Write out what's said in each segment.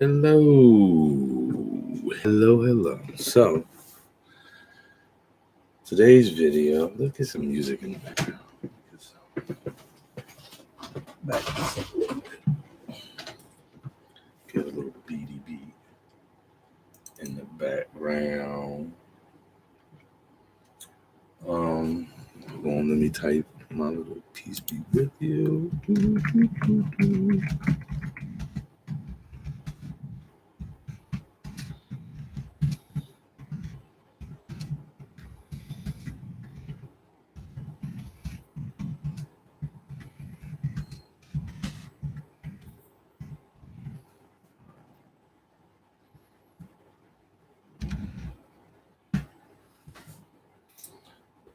Hello. So, today's video, look at some music in the background. Back this up a little bit. Get a little beady beat in the background. Let me type my little peace be with you.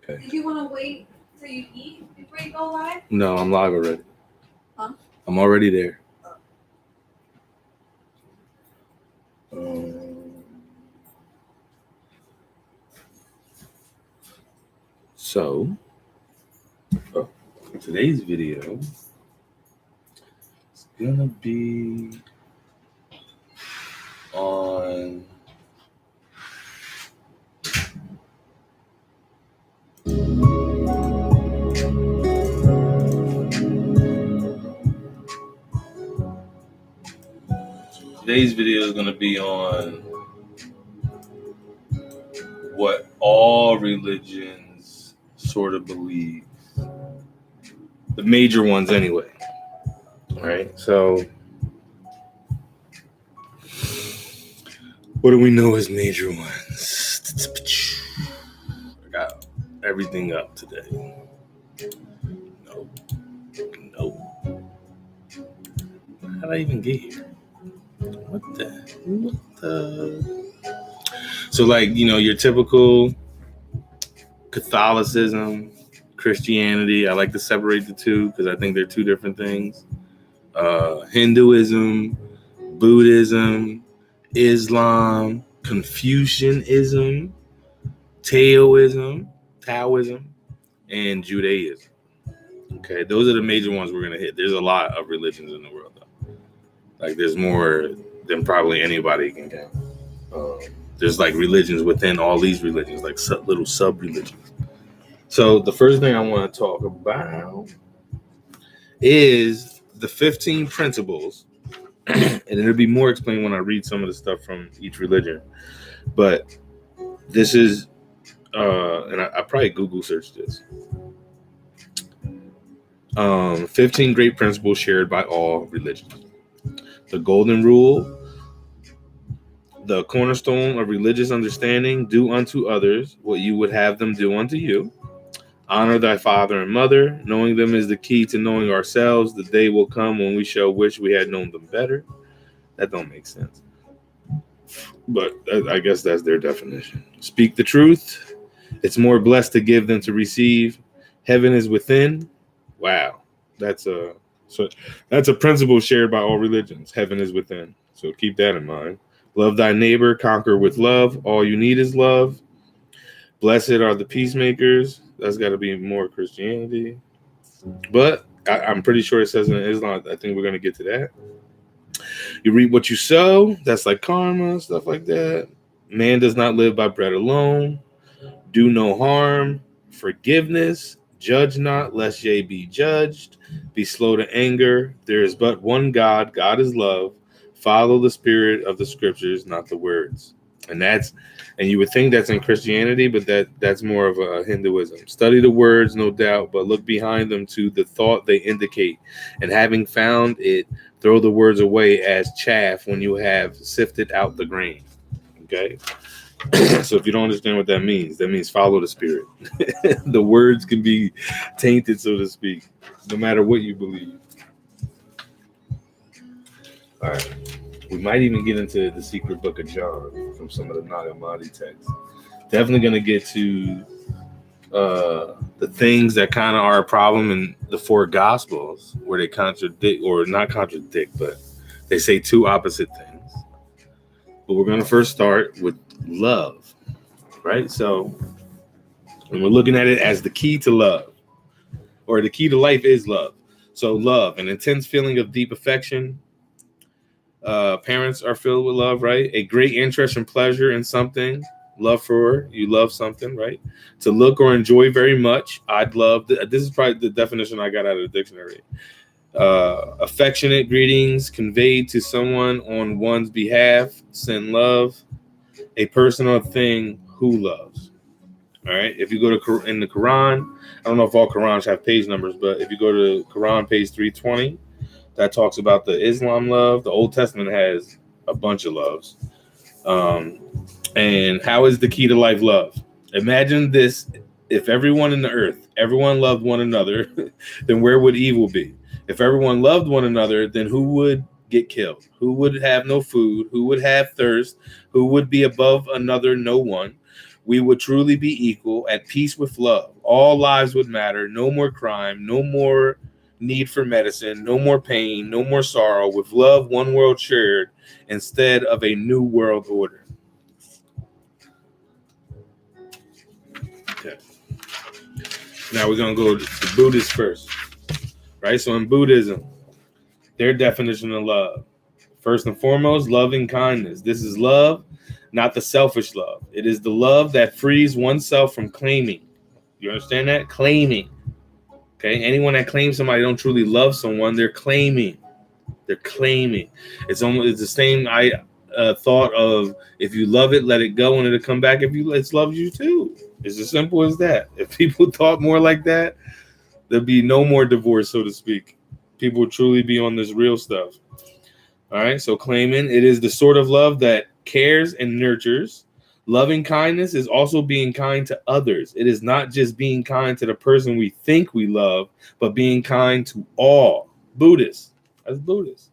Okay. Did you want to wait till you eat before you go live? No, I'm live already. Huh? I'm already there. So, today's video is gonna be on what all religions sort of believe. The major ones anyway. All right, so what do we know as major ones? I got everything up today. Nope. How did I even get here? What the? So, like, your typical Catholicism, Christianity. I like to separate the two because I think they're two different things. Hinduism, Buddhism, Islam, Confucianism, Taoism, and Judaism. Okay, those are the major ones we're going to hit. There's a lot of religions in the world, though. Like, there's more than probably anybody can count. There's, like, religions within all these religions, like little sub-religions. So the first thing I want to talk about is the 15 principles, and it'll be more explained when I read some of the stuff from each religion. But this is, and I probably Google searched this. 15 great principles shared by all religions. The golden rule, the cornerstone of religious understanding: do unto others what you would have them do unto you. Honor thy father and mother. Knowing them is the key to knowing ourselves. The day will come when we shall wish we had known them better. That don't make sense. But I guess that's their definition. Speak the truth. It's more blessed to give than to receive. Heaven is within. Wow. That's a principle shared by all religions. Heaven is within. So keep that in mind. Love thy neighbor. Conquer with love. All you need is love. Blessed are the peacemakers. That's got to be more Christianity. But I'm pretty sure it says in Islam. I think we're going to get to that. You reap what you sow. That's like karma, stuff like that. Man does not live by bread alone. Do no harm. Forgiveness. Judge not, lest ye be judged. Be slow to anger. There is but one God. God is love. Follow the spirit of the scriptures, not the words. And you would think that's in Christianity, but that's more of a Hinduism. Study the words, no doubt, but look behind them to the thought they indicate. And having found it, throw the words away as chaff when you have sifted out the grain. Okay? So if you don't understand what that means follow the spirit. The words can be tainted, so to speak, no matter what you believe. All right. We might even get into the secret book of John from some of the Nag Hammadi texts. Definitely going to get to the things that kind of are a problem in the four Gospels, where they contradict, or not contradict, but they say two opposite things. But we're going to first start with love, right? So, and we're looking at it as the key to love, or the key to life is love. So love, an intense feeling of deep affection, Parents are filled with love, right? A great interest and pleasure in something. You love something, right? To look or enjoy very much. I'd love, this is probably the definition I got out of the dictionary. Affectionate greetings conveyed to someone on one's behalf. Send love. A person or thing who loves. All right. If you go to in the Quran, I don't know if all Qurans have page numbers, but if you go to Quran page 320, that talks about the Islam love. The Old Testament has a bunch of loves. And how is the key to life love? Imagine this: if everyone in the earth, everyone loved one another, then where would evil be? If everyone loved one another, then who would get killed? Who would have no food? Who would have thirst? Who would be above another? No one. We would truly be equal, at peace with love. All lives would matter. No more crime. No more need for medicine. No more pain. No more sorrow. With love, one world shared instead of a new world order. Okay. Now we're going to go to Buddhist first. Right? So in Buddhism, their definition of love. First and foremost, loving kindness. This is love, not the selfish love. It is the love that frees oneself from claiming. You understand that? Claiming. Okay? Anyone that claims somebody don't truly love someone, they're claiming. They're claiming. It's the same thought of, if you love it, let it go, and it'll come back if it loves you too. It's as simple as that. If people thought more like that, there'd be no more divorce, so to speak. People would truly be on this real stuff. All right, so claiming, it is the sort of love that cares and nurtures. Loving kindness is also being kind to others. It is not just being kind to the person we think we love, but being kind to all. Buddhists. That's Buddhist.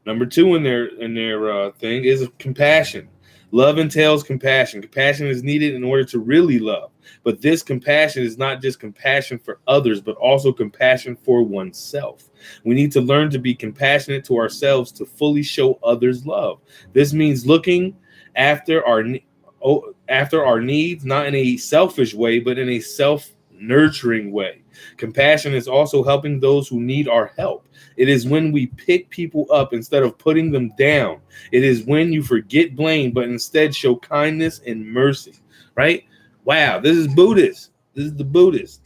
Number two in their thing is compassion. Love entails compassion. Compassion is needed in order to really love. But this compassion is not just compassion for others, but also compassion for oneself. We need to learn to be compassionate to ourselves to fully show others love. This means looking after our needs, not in a selfish way, but in a self-nurturing way. Compassion is also helping those who need our help. It is when we pick people up instead of putting them down. It is when you forget blame, but instead show kindness and mercy, right? Wow, this is Buddhist. This is the Buddhist.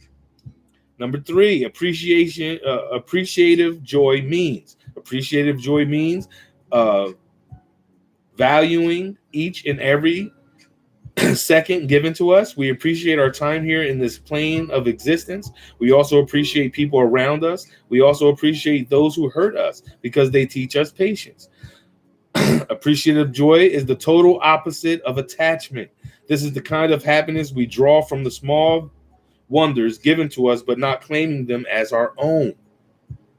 Number three, appreciative joy means. Appreciative joy means valuing each and every second given to us. We appreciate our time here in this plane of existence. We also appreciate people around us. We also appreciate those who hurt us because they teach us patience. Appreciative joy is the total opposite of attachment. This is the kind of happiness we draw from the small wonders given to us, but not claiming them as our own.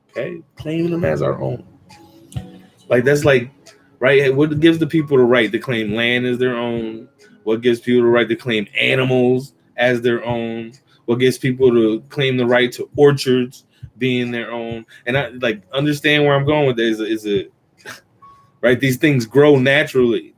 Okay? Claiming them as our own. Like, that's like, right? What gives the people the right to claim land as their own? What gives people the right to claim animals as their own? What gives people to claim the right to orchards being their own? And I like understand where I'm going with this is it right? These things grow naturally,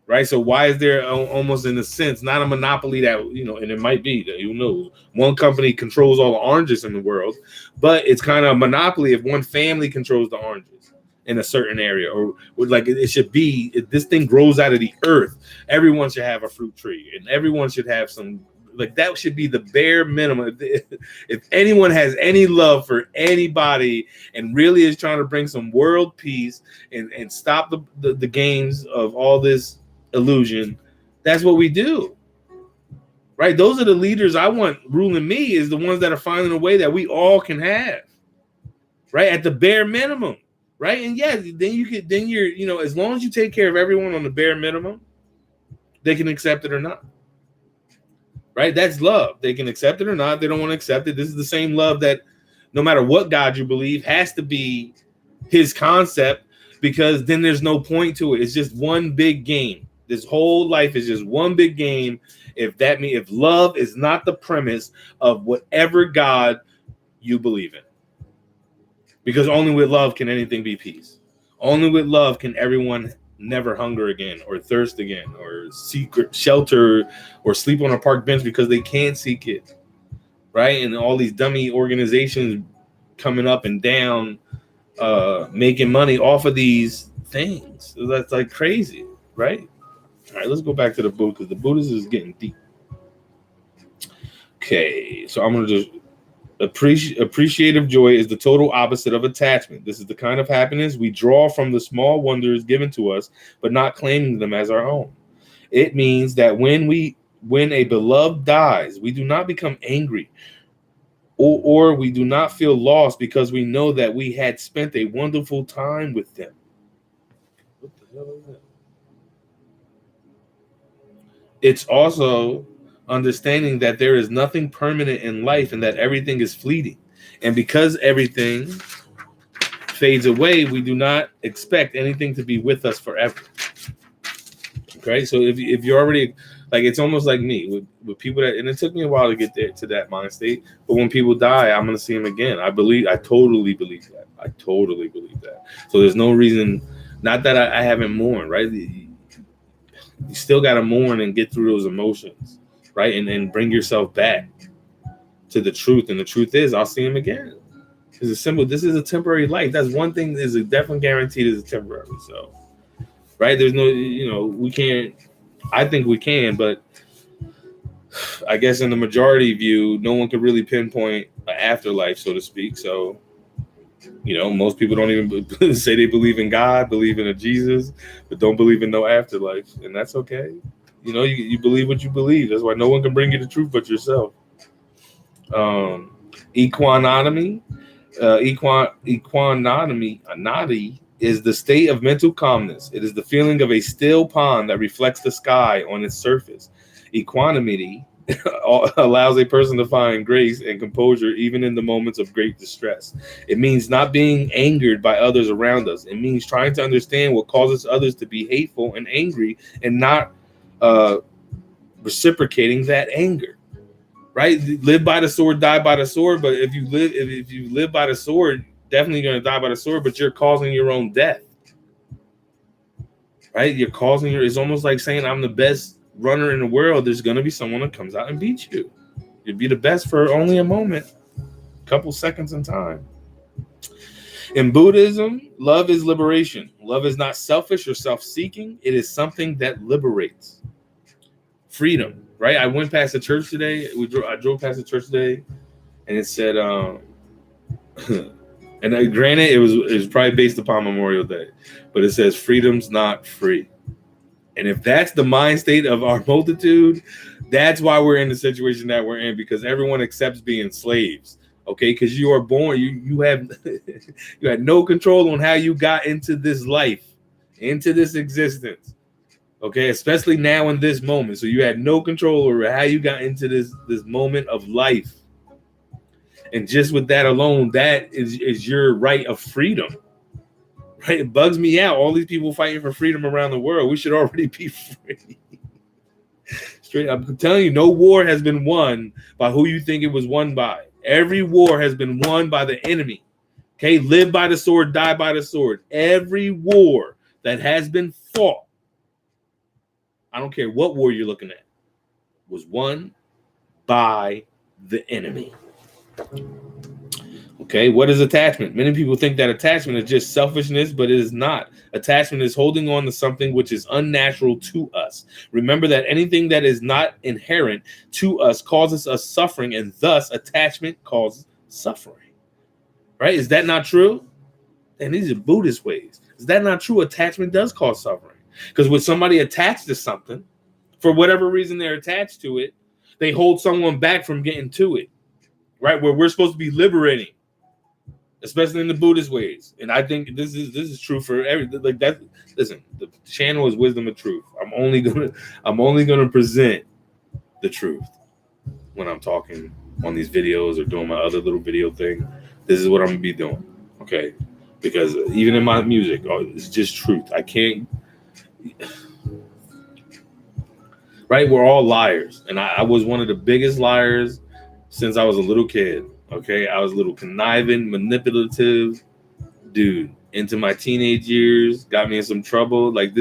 right? So why is there almost in a sense not a monopoly that, and it might be that, who knows, one company controls all the oranges in the world, but it's kind of a monopoly if one family controls the oranges in a certain area, or like it should be, if this thing grows out of the earth, everyone should have a fruit tree and everyone should have some, like that should be the bare minimum. If anyone has any love for anybody and really is trying to bring some world peace and stop the games of all this illusion, that's what we do, right? Those are the leaders I want ruling me, is the ones that are finding a way that we all can have, right? At the bare minimum. Right. And yeah, then you're, as long as you take care of everyone on the bare minimum, they can accept it or not. Right. That's love. They can accept it or not. They don't want to accept it. This is the same love that no matter what God you believe has to be his concept, because then there's no point to it. It's just one big game. This whole life is just one big game. If love is not the premise of whatever God you believe in. Because only with love can anything be peace. Only with love can everyone never hunger again or thirst again or seek shelter or sleep on a park bench because they can't seek it. Right? And all these dummy organizations coming up and down, making money off of these things. That's like crazy, right? All right, let's go back to the book because the Buddhism is getting deep. Okay, so I'm going to just appreciative joy is the total opposite of attachment. This is the kind of happiness we draw from the small wonders given to us, but not claiming them as our own. It means that when a beloved dies, we do not become angry or we do not feel lost because we know that we had spent a wonderful time with them. What the hell is that? It's also understanding that there is nothing permanent in life and that everything is fleeting. And because everything fades away, we do not expect anything to be with us forever. Okay, so if you're already, like, it's almost like me with people that, and it took me a while to get there to that mind state, but when people die, I'm going to see them again. I totally believe that. So there's no reason, not that I haven't mourned, right? You still got to mourn and get through those emotions, right? And bring yourself back to the truth. And the truth is, I'll see him again. It's simple. This is a temporary life. That's one thing is a definite guarantee is temporary. So, right? There's no, we can't, I think we can, but I guess in the majority view, no one could really pinpoint an afterlife, so to speak. So, most people don't even say they believe in God, believe in a Jesus, but don't believe in no afterlife. And that's okay. You believe what you believe. That's why no one can bring you the truth but yourself. Equanimity is the state of mental calmness. It is the feeling of a still pond that reflects the sky on its surface. Equanimity allows a person to find grace and composure even in the moments of great distress. It means not being angered by others around us. It means trying to understand what causes others to be hateful and angry and not reciprocating that anger. Right? Live by the sword, die by the sword. But if you live by the sword, definitely going to die by the sword, but you're causing your own death. Right? You're causing it's almost like saying I'm the best runner in the world. There's going to be someone that comes out and beats you. You'd be the best for only a moment, a couple seconds in time. In Buddhism, love is liberation. Love is not selfish or self-seeking. It is something that liberates. Freedom, right? I went past the church today. I drove past the church today, and it said, and granted, it was probably based upon Memorial Day, but it says freedom's not free. And if that's the mind state of our multitude, that's why we're in the situation that we're in, because everyone accepts being slaves. Okay, because you are born, you have you had no control on how you got into this life, into this existence. Okay, especially now in this moment. So you had no control over how you got into this moment of life. And just with that alone, that is your right of freedom. Right? It bugs me out. All these people fighting for freedom around the world. We should already be free. Straight up. I'm telling you, no war has been won by who you think it was won by. Every war has been won by the enemy. Okay, live by the sword, die by the sword. Every war that has been fought, I don't care what war you're looking at, was won by the enemy. Okay, what is attachment? Many people think that attachment is just selfishness, but it is not. Attachment is holding on to something which is unnatural to us. Remember that anything that is not inherent to us causes us suffering, and thus attachment causes suffering. Right? Is that not true? And these are Buddhist ways. Is that not true? Attachment does cause suffering. Because when somebody attached to something, for whatever reason they're attached to it, they hold someone back from getting to it, right? Where we're supposed to be liberating, especially in the Buddhist ways. And I think this is true for like that. Listen, the channel is Wisdom of Truth. I'm only gonna present the truth when I'm talking on these videos or doing my other little video thing. This is what I'm gonna be doing, okay? Because even in my music, it's just truth. I can't. Right? We're all liars. And I was one of the biggest liars since I was a little kid. Okay? I was a little conniving, manipulative dude into my teenage years, got me in some trouble. Like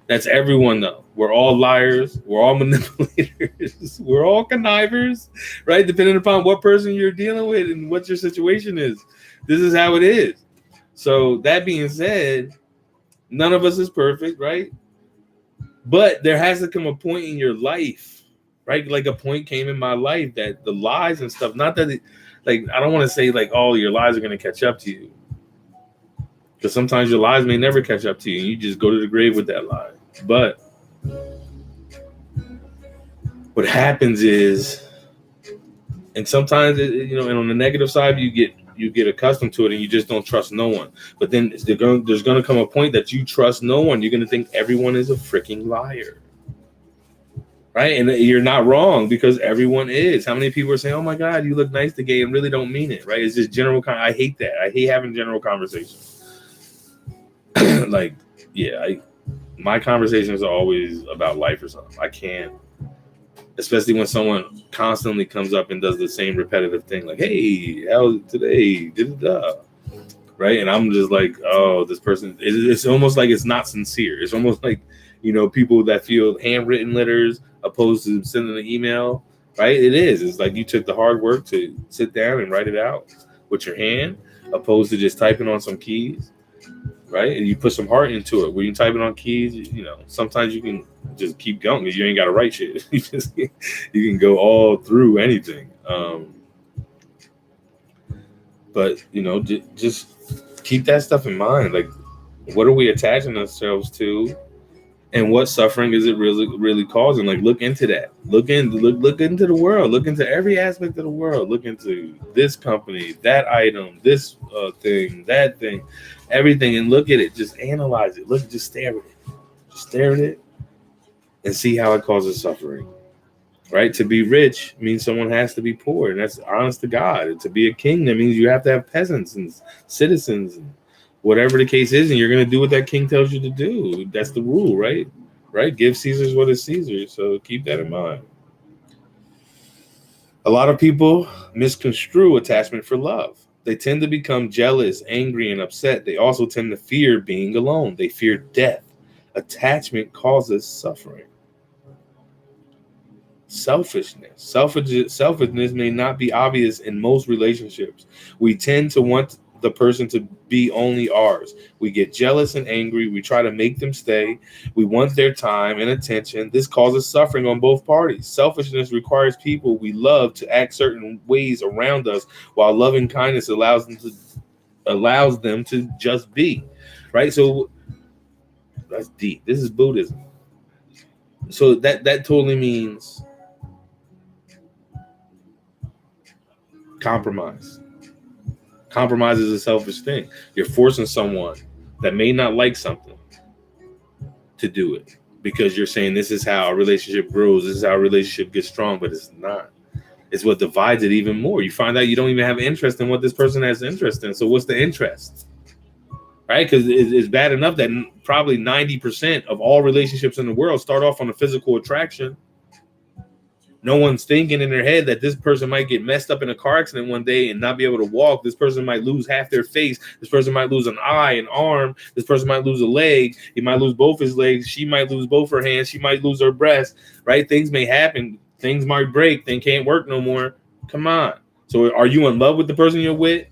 that's everyone though. We're all liars. We're all manipulators. We're all connivers, right? Depending upon what person you're dealing with and what your situation is. This is how it is. So that being said, None of us is perfect, right? But there has to come a point in your life, right? Like a point came in my life that the lies and stuff, not that like, I don't want to say like, oh, your lies are going to catch up to you. Because sometimes your lies may never catch up to you. And you just go to the grave with that lie. But what happens is, and sometimes, and on the negative side, you get accustomed to it and you just don't trust no one. But then there's going to come a point that you trust no one. You're going to think everyone is a freaking liar. Right? And you're not wrong, because everyone is. How many people are saying, oh my God, you look nice today, and really don't mean it, right? It's just general. I hate that. I hate having general conversations. Like, yeah, my conversations are always about life or something. I can't, especially when someone constantly comes up and does the same repetitive thing, like, hey, how's it today? Right? And I'm just like, oh, this person, it's almost like it's not sincere. It's almost like, people that feel handwritten letters opposed to sending an email, right? It is. It's like you took the hard work to sit down and write it out with your hand, opposed to just typing on some keys, right? And you put some heart into it. When you type it on keys, sometimes you can just keep going because you ain't got to write shit. You can go all through anything. But just keep that stuff in mind. Like, what are we attaching ourselves to? And what suffering is it really causing? Like, look into that. Look into the world. Look into every aspect of the world. Look into this company, that item, this thing, that thing, everything, and look at it. Just analyze it. Just stare at it. Just stare at it, and see how it causes suffering. Right? To be rich means someone has to be poor, and that's honest to God. And to be a king, that means you have to have peasants and citizens and whatever the case is, and you're going to do what that king tells you to do. That's the rule, right? Right? Give Caesar's what is Caesar's. So keep that in mind. A lot of people misconstrue attachment for love. They tend to become jealous, angry, and upset. They also tend to fear being alone. They fear death. Attachment causes suffering. Selfishness may not be obvious in most relationships. We tend to want the person to be only ours. We get jealous and angry. We try to make them stay. We want their time and attention. This causes suffering on both parties. Selfishness requires people we love to act certain ways around us, while loving kindness allows them to just be. Right? So that's deep. This is Buddhism. So that totally means compromise. Compromise is a selfish thing. You're forcing someone that may not like something to do it because you're saying this is how a relationship grows. This is how a relationship gets strong, but it's not. It's what divides it even more. You find out you don't even have interest in what this person has interest in. So what's the interest? Right? Because it's bad enough that probably 90% of all relationships in the world start off on a physical attraction. No one's thinking in their head that this person might get messed up in a car accident one day and not be able to walk. This person might lose half their face. This person might lose an eye, an arm. This person might lose a leg. He might lose both his legs. She might lose both her hands. She might lose her breast, right? Things may happen. Things might break. They can't work no more. Come on. So are you in love with the person you're with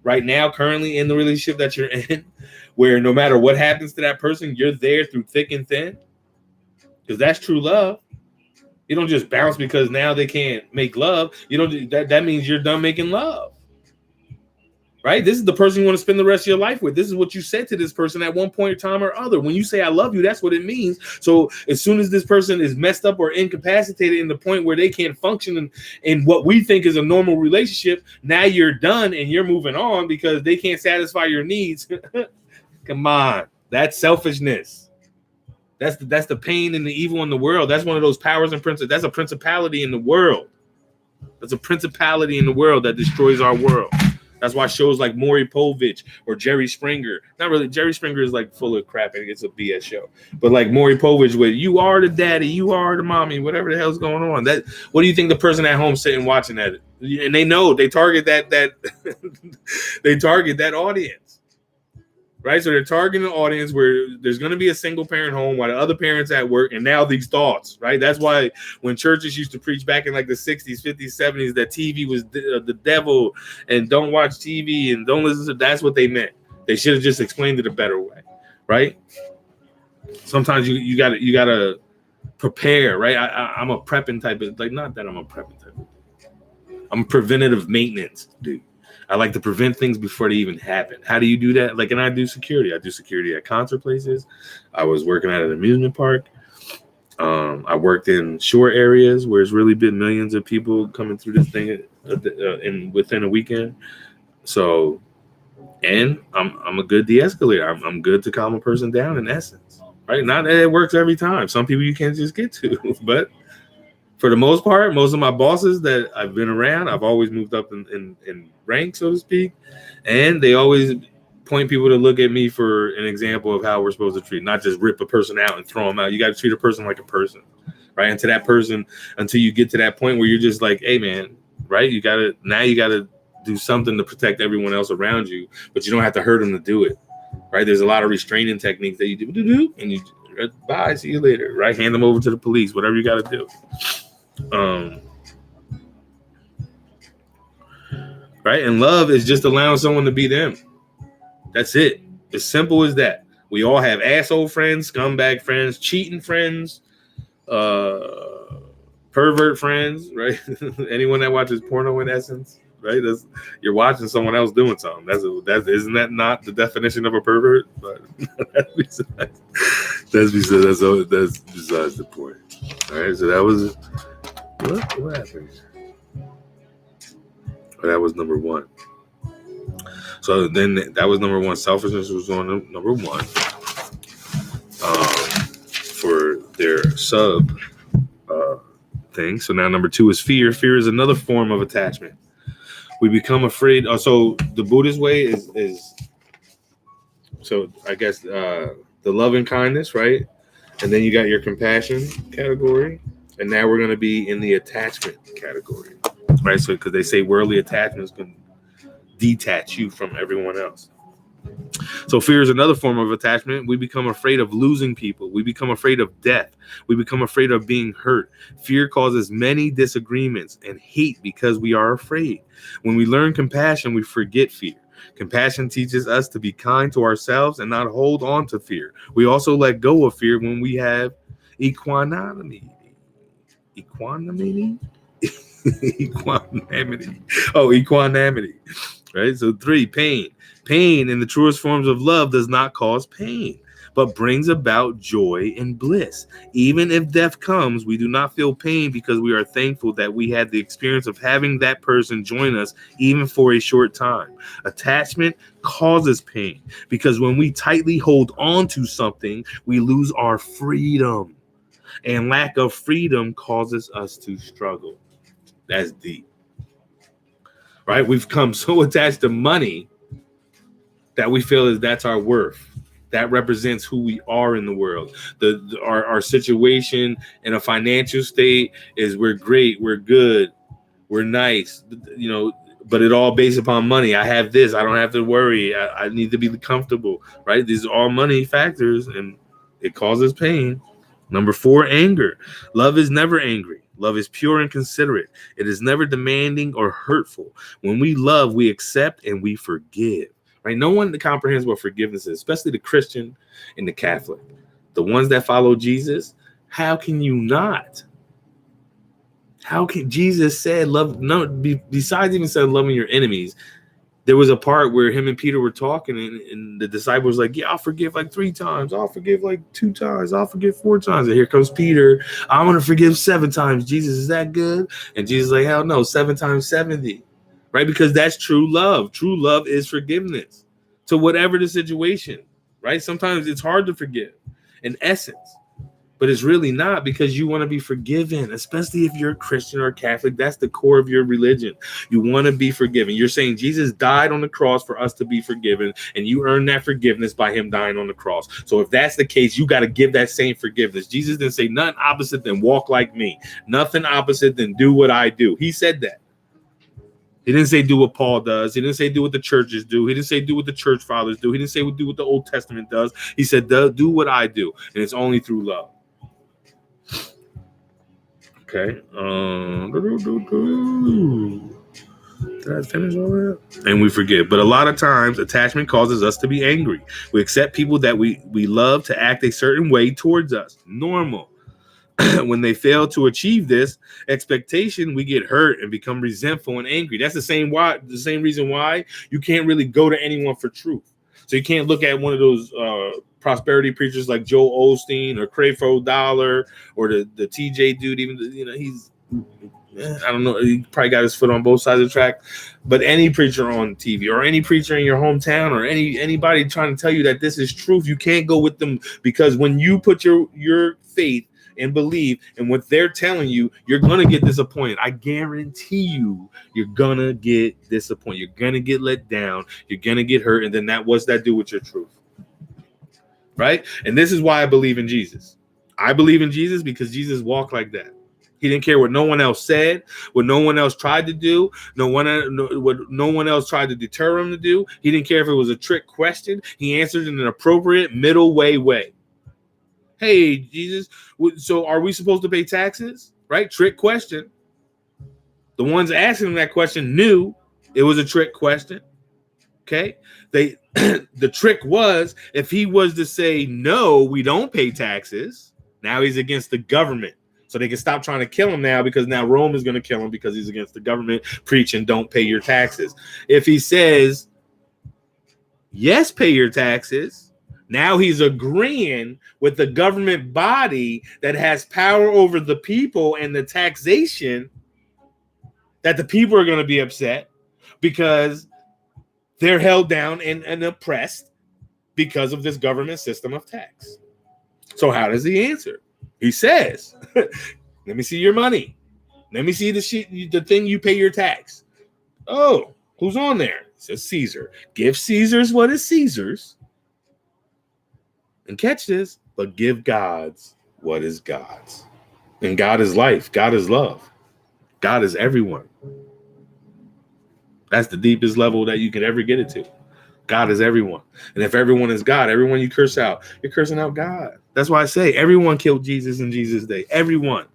right now, currently in the relationship that you're in, where no matter what happens to that person, you're there through thick and thin? Because that's true love. You don't just bounce because now they can't make love. You don't. That means you're done making love, right? This is the person you want to spend the rest of your life with. This is what you said to this person at one point in time or other. When you say I love you, that's what it means. So as soon as this person is messed up or incapacitated in the point where they can't function in what we think is a normal relationship, now you're done and you're moving on because they can't satisfy your needs. Come on, that's selfishness. That's the pain and the evil in the world. That's one of those powers and principles. That's a principality in the world. That's a principality in the world that destroys our world. That's why shows like Maury Povich or Jerry Springer, not really. Jerry Springer is like full of crap and it's a BS show. But like Maury Povich with you are the daddy, you are the mommy, whatever the hell's going on. That what do you think the person at home sitting watching that? And they know they target that they target that audience. Right, so they're targeting an audience where there's going to be a single parent home while the other parents at work, and now these thoughts, right? That's why when churches used to preach back in like the 60s, 50s, 70s that TV was the devil and don't watch TV and don't listen to, that's what they meant. They should have just explained it a better way, right? Sometimes you gotta prepare, right? I'm a prepping type of, like, not that I'm a prepping type of, I'm preventative maintenance, dude. I like to prevent things before they even happen. How do you do that? Like, and I do security. I do security at concert places. I was working at an amusement park. I worked in shore areas where it's really been millions of people coming through this thing in within a weekend. So, and I'm a good de-escalator. I'm good to calm a person down in essence, right? Not that it works every time. Some people you can't just get to, but for the most part, most of my bosses that I've been around, I've always moved up in rank, so to speak, and they always point people to look at me for an example of how we're supposed to treat, not just rip a person out and throw them out. You got to treat a person like a person, right? And to that person, until you get to that point where you're just like, hey, man, right? You got to do something to protect everyone else around you, but you don't have to hurt them to do it, right? There's a lot of restraining techniques that you do, and you bye, see you later, right? Hand them over to the police, whatever you got to do. Right? And love is just allowing someone to be them. That's it. As simple as that. We all have asshole friends, scumbag friends, cheating friends, pervert friends, right? Anyone that watches porno, in essence, right? You're watching someone else doing something. Isn't that not the definition of a pervert? But that's besides the point. All right, so that was what happened. That was number one. So then that was number one. Selfishness was on number one for their sub thing. So now number two is fear. Fear is another form of attachment. We become afraid. So the Buddhist way is so I guess the love and kindness, right? And then you got your compassion category. And now we're going to be in the attachment category, right? So because they say worldly attachments can detach you from everyone else. So fear is another form of attachment. We become afraid of losing people. We become afraid of death. We become afraid of being hurt. Fear causes many disagreements and hate because we are afraid. When we learn compassion, we forget fear. Compassion teaches us to be kind to ourselves and not hold on to fear. We also let go of fear when we have equanimity. Equanimity? Equanimity. Oh, equanimity. Right? So 3, pain. Pain in the truest forms of love does not cause pain, but brings about joy and bliss. Even if death comes, we do not feel pain because we are thankful that we had the experience of having that person join us even for a short time. Attachment causes pain because when we tightly hold on to something, we lose our freedom. And lack of freedom causes us to struggle. That's deep. Right? We've come so attached to money that we feel as that's our worth. That represents who we are in the world. Our situation in a financial state is we're great, we're good, we're nice, but it all based upon money. I have this, I don't have to worry. I need to be comfortable, right? These are all money factors and it causes pain. Number 4, anger. Love is never angry. Love is pure and considerate. It is never demanding or hurtful. When we love, we accept and we forgive. Right? No one comprehends what forgiveness is, especially the Christian and the Catholic. The ones that follow Jesus, how can you not? How can Jesus said love? No, besides even said loving your enemies, there was a part where him and Peter were talking, and the disciples like, yeah, I'll forgive like 3 times. I'll forgive like 2 times. I'll forgive 4 times. And here comes Peter. I'm going to forgive 7 times. Jesus, is that good? And Jesus is like, hell no, 7 times 70. Right? Because that's true love. True love is forgiveness to whatever the situation. Right? Sometimes it's hard to forgive in essence. But it's really not, because you want to be forgiven, especially if you're a Christian or a Catholic. That's the core of your religion. You want to be forgiven. You're saying Jesus died on the cross for us to be forgiven, and you earn that forgiveness by him dying on the cross. So if that's the case, you got to give that same forgiveness. Jesus didn't say nothing opposite than walk like me, nothing opposite than do what I do. He said that. He didn't say do what Paul does. He didn't say do what the churches do. He didn't say do what the church fathers do. He didn't say do what the Old Testament does. He said do what I do, and it's only through love. Okay. Did I finish all that? And we forget. But a lot of times, attachment causes us to be angry. We accept people that we love to act a certain way towards us. Normal. When they fail to achieve this expectation, we get hurt and become resentful and angry. That's the same reason why you can't really go to anyone for truth. So you can't look at one of those prosperity preachers like Joel Osteen or Creflo Dollar or the TJ dude. Even he's, I don't know, he probably got his foot on both sides of the track. But any preacher on TV or any preacher in your hometown or anybody trying to tell you that this is truth, you can't go with them, because when you put your faith and believe in what they're telling you, you're gonna get disappointed. I guarantee you're gonna get disappointed. You're gonna get let down. You're gonna get hurt. And then what's that do with your truth? Right? And this is why I believe in Jesus. I believe in Jesus because Jesus walked like that. He didn't care what no one else said, what no one else tried to do, what no one else tried to deter him to do. He didn't care if it was a trick question. He answered in an appropriate middle way. Hey, Jesus, so are we supposed to pay taxes? Right? Trick question. The ones asking him that question knew it was a trick question. Okay? The trick was, if he was to say, no, we don't pay taxes, now he's against the government. So they can stop trying to kill him now, because now Rome is going to kill him because he's against the government preaching don't pay your taxes. If he says, yes, pay your taxes, now he's agreeing with the government body that has power over the people and the taxation, that the people are going to be upset because they're held down and oppressed because of this government system of tax. So how does he answer? He says, let me see your money. Let me see the thing you pay your tax. Oh, who's on there? It says Caesar. Give Caesar's what is Caesar's. And catch this, but give God's what is God's. And God is life. God is love. God is everyone. That's the deepest level that you can ever get it to. God is everyone. And if everyone is God, everyone you curse out, you're cursing out God. That's why I say everyone killed Jesus in Jesus' day. Everyone.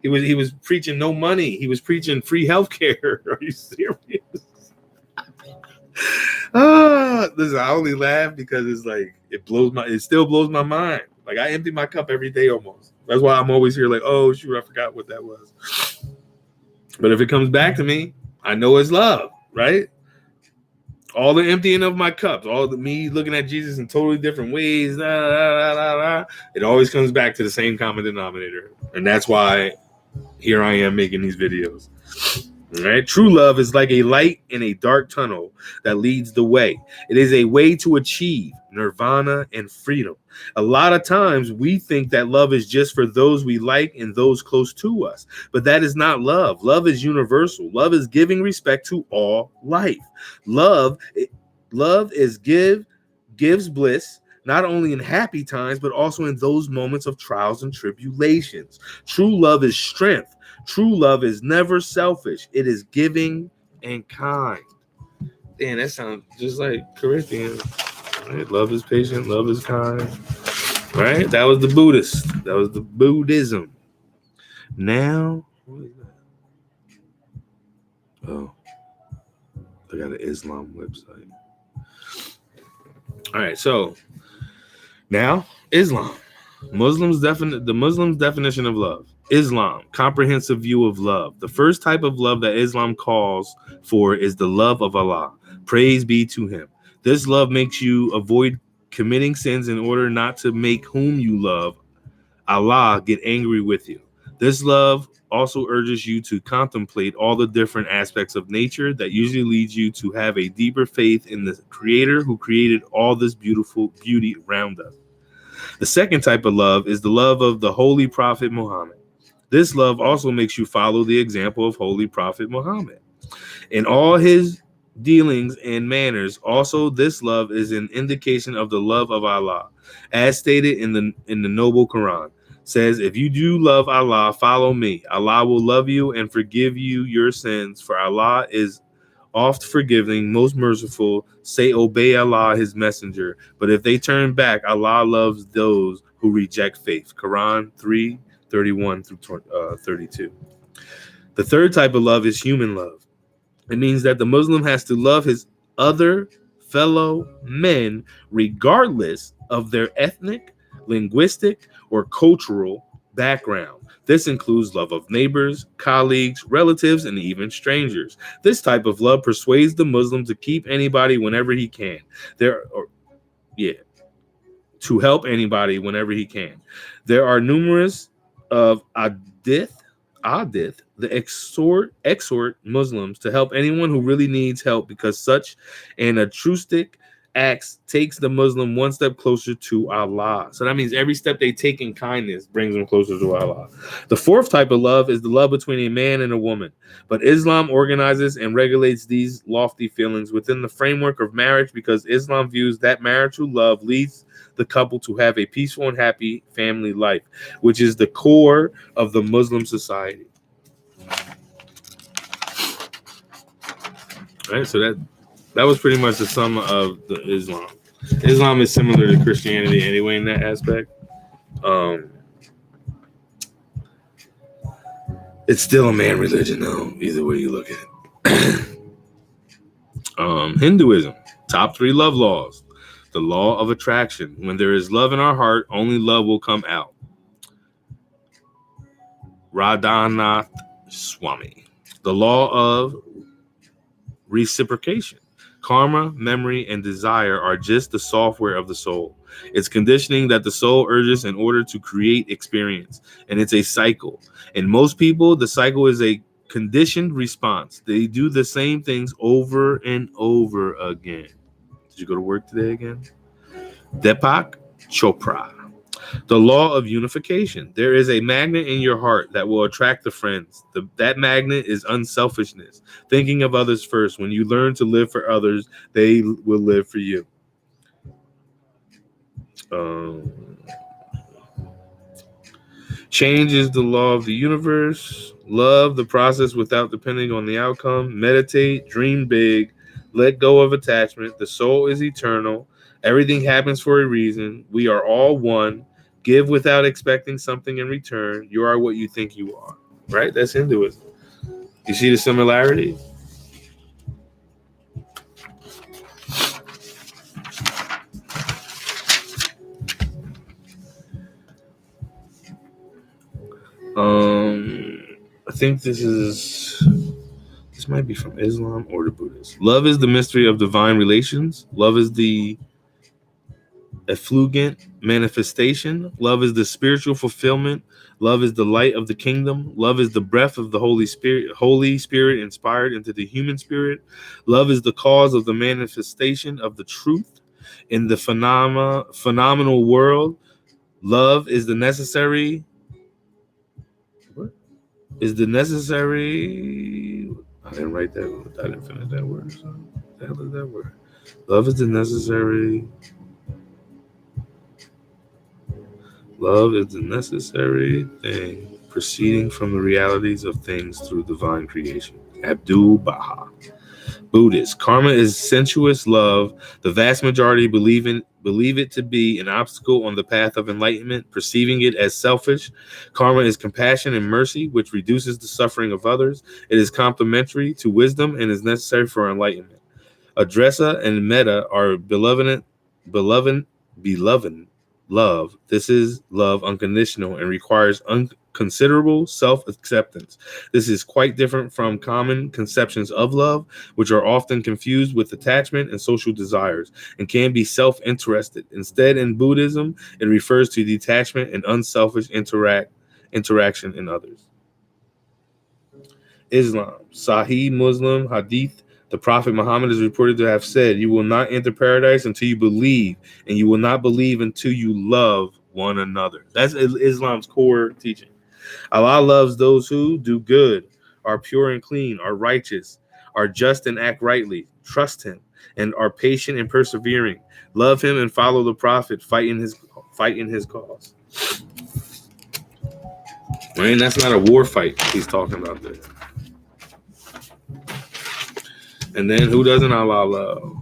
He was preaching no money. He was preaching free healthcare. Are you serious? Listen, I only laugh because it's like it still blows my mind. Like, I empty my cup every day almost. That's why I'm always here like, oh shoot, I forgot what that was. But if it comes back to me, I know it's love, right? All the emptying of my cups, all the me looking at Jesus in totally different ways, it always comes back to the same common denominator. And that's why here I am making these videos. All right. True love is like a light in a dark tunnel that leads the way. It is a way to achieve nirvana and freedom. A lot of times we think that love is just for those we like and those close to us, but that is not love. Love is universal. Love is giving respect to all life. Love gives bliss, not only in happy times, but also in those moments of trials and tribulations. True love is strength. True love is never selfish. It is giving and kind. Damn, that sounds just like Corinthians. Right? Love is patient. Love is kind. Right? That was the Buddhist. That was the Buddhism. Now, what is that? Oh, I got an Islam website. All right, so now Islam. The Muslim's definition of love. Islam, comprehensive view of love. The first type of love that Islam calls for is the love of Allah. Praise be to him. This love makes you avoid committing sins in order not to make whom you love, Allah, get angry with you. This love also urges you to contemplate all the different aspects of nature that usually leads you to have a deeper faith in the Creator who created all this beautiful beauty around us. The second type of love is the love of the Holy Prophet Muhammad. This love also makes you follow the example of Holy Prophet Muhammad in all his dealings and manners. Also, this love is an indication of the love of Allah, as stated in the noble Quran. Says, if you do love Allah, follow me. Allah will love you and forgive you your sins, for Allah is oft forgiving, most merciful. Say, obey Allah, his messenger. But if they turn back, Allah loves those who reject faith. Quran 3:31 through 32. The third type of love is human love. It means that the Muslim has to love his other fellow men regardless of their ethnic, linguistic, or cultural background. This includes love of neighbors, colleagues, relatives, and even strangers. This type of love persuades the Muslim to keep anybody whenever he can. Yeah, to help anybody whenever he can. There are numerous of adith, the exhort Muslims to help anyone who really needs help, because such an altruistic acts takes the Muslim one step closer to Allah. So that means every step they take in kindness brings them closer to Allah. The fourth type of love is the love between a man and a woman. But Islam organizes and regulates these lofty feelings within the framework of marriage, because Islam views that marital love leads the couple to have a peaceful and happy family life, which is the core of the Muslim society. All right, so that was pretty much the sum of the Islam. Islam is similar to Christianity anyway in that aspect. It's still a man religion, though, either way you look at it. Hinduism, top 3 love laws. The law of attraction. When there is love in our heart, only love will come out. Radhanath Swami. The law of reciprocation. Karma, memory, and desire are just the software of the soul. It's conditioning that the soul urges in order to create experience, and it's a cycle. And most people, the cycle is a conditioned response. They do the same things over and over again. Did you go to work today again? Deepak Chopra. The law of unification. There is a magnet in your heart that will attract the friends. That magnet is unselfishness, thinking of others first. When you learn to live for others, they will live for you. Change is the law of the universe. Love the process without depending on the outcome. Meditate, dream big, let go of attachment. The soul is eternal. Everything happens for a reason. We are all one. Give without expecting something in return. You are what you think you are. Right? That's Hinduism. You see the similarities? I think this might be from Islam or the Buddhist. Love is the mystery of divine relations. Love is the effulgent manifestation. Love is the spiritual fulfillment. Love is the light of the kingdom. Love is the breath of the Holy Spirit inspired into the human spirit. Love is the cause of the manifestation of the truth in the phenomenal world. Love is the necessary. What is the necessary? I didn't write that. I didn't finish that word. So what the hell is that word? Love is the necessary. Love is the necessary thing proceeding from the realities of things through divine creation. Abdul Baha. Buddhist. Karma is sensuous love. The vast majority believe it to be an obstacle on the path of enlightenment, perceiving it as selfish. Karma is compassion and mercy, which reduces the suffering of others. It is complementary to wisdom and is necessary for enlightenment. Adressa and metta are beloved love. This is love unconditional and requires considerable self-acceptance. This is quite different from common conceptions of love, which are often confused with attachment and social desires and can be self-interested. Instead, in Buddhism, it refers to detachment and unselfish interaction in others. Islam. Sahih Muslim Hadith. The Prophet Muhammad is reported to have said, "You will not enter paradise until you believe, and you will not believe until you love one another." That's Islam's core teaching. Allah loves those who do good, are pure and clean, are righteous, are just and act rightly, trust Him, and are patient and persevering. Love Him and follow the Prophet, fight in his cause. Right? That's not a war fight he's talking about there. And then who doesn't Allah love?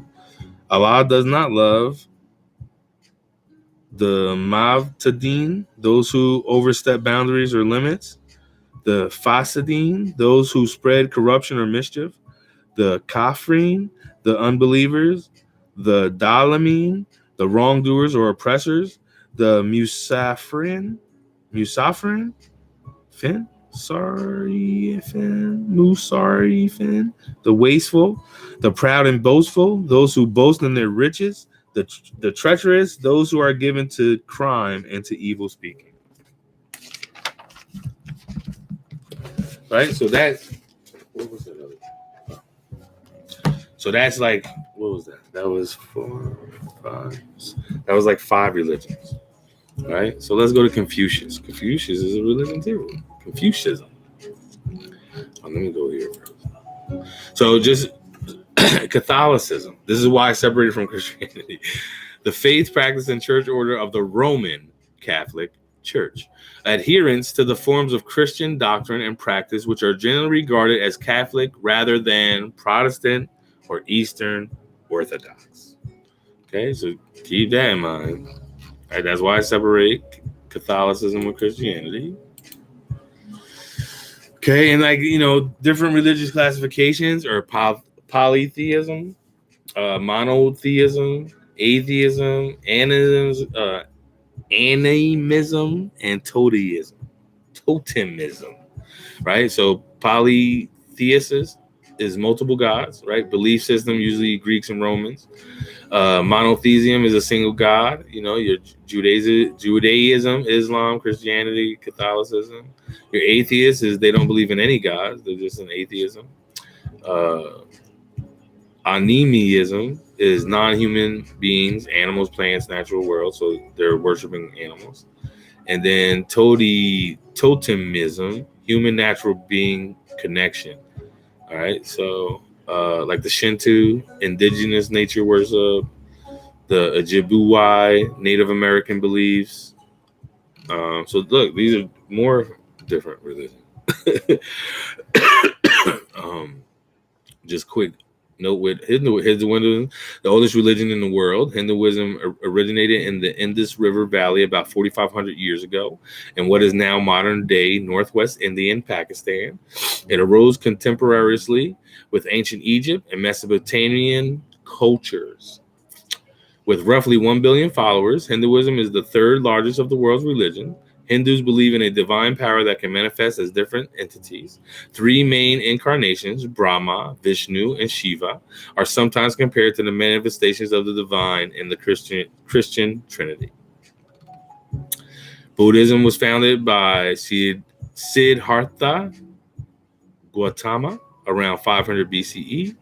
Allah does not love the Mavtadeen, those who overstep boundaries or limits. The Fasideen, those who spread corruption or mischief. the Kafirin, the unbelievers, the Dalamine, the wrongdoers or oppressors, the Musafrin, Musarifin, the wasteful, the proud and boastful, those who boast in their riches, the treacherous, those who are given to crime and to evil speaking. Right? So that's what was that other? So that's like, what was that? That was 4, 5. That was like 5 religions. Right? So let's go to Confucius. Confucius is a religion too. Confucianism. Let me go here first. So just Catholicism. This is why I separated from Christianity. The faith, practice, and church order of the Roman Catholic Church. Adherence to the forms of Christian doctrine and practice, which are generally regarded as Catholic rather than Protestant or Eastern Orthodox. Okay, so keep that in mind. Right, that's why I separate Catholicism with Christianity. Okay, and different religious classifications are polytheism, monotheism, atheism, animism, and totemism. Right? So polytheist is multiple gods, right? Belief system, usually Greeks and Romans. Monotheism is a single god. Your Judaism, Islam, Christianity, Catholicism. Your atheist is they don't believe in any gods. They're just an atheism. Animism is non-human beings, animals, plants, natural world. So they're worshiping animals. And then totemism, human natural being connection. All right. So like the Shinto, indigenous nature worship, the Ojibwe, Native American beliefs. So look, these are more different religions. Just quick note with Hinduism, the oldest religion in the world. Hinduism originated in the Indus River Valley about 4,500 years ago in what is now modern day northwest India and Pakistan. It arose contemporaneously with ancient Egypt and Mesopotamian cultures. With roughly 1 billion followers, Hinduism is the third largest of the world's religion. Hindus believe in a divine power that can manifest as different entities. 3 main incarnations, Brahma, Vishnu, and Shiva, are sometimes compared to the manifestations of the divine in the Christian Trinity. Buddhism was founded by Siddhartha Gautama around 500 BCE.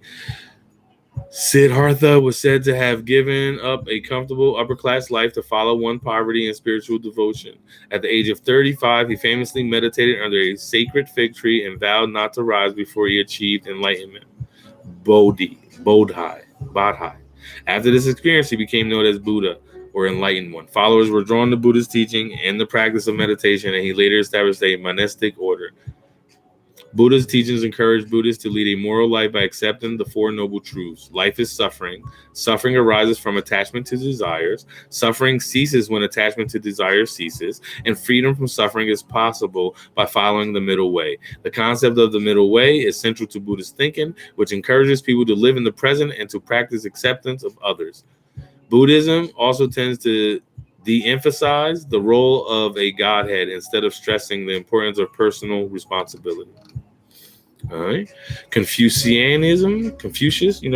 Siddhartha was said to have given up a comfortable upper-class life to follow one poverty and spiritual devotion. At the age of 35, he famously meditated under a sacred fig tree and vowed not to rise before he achieved enlightenment. Bodhi. After this experience, he became known as Buddha, or Enlightened One. Followers were drawn to Buddha's teaching and the practice of meditation, and he later established a monastic order. Buddha's teachings encourage Buddhists to lead a moral life by accepting the 4 noble truths. Life is suffering. Suffering arises from attachment to desires. Suffering ceases when attachment to desire ceases. And freedom from suffering is possible by following the middle way. The concept of the middle way is central to Buddhist thinking, which encourages people to live in the present and to practice acceptance of others. Buddhism also tends to de-emphasize the role of a godhead instead of stressing the importance of personal responsibility. All right. Confucianism, Confucianism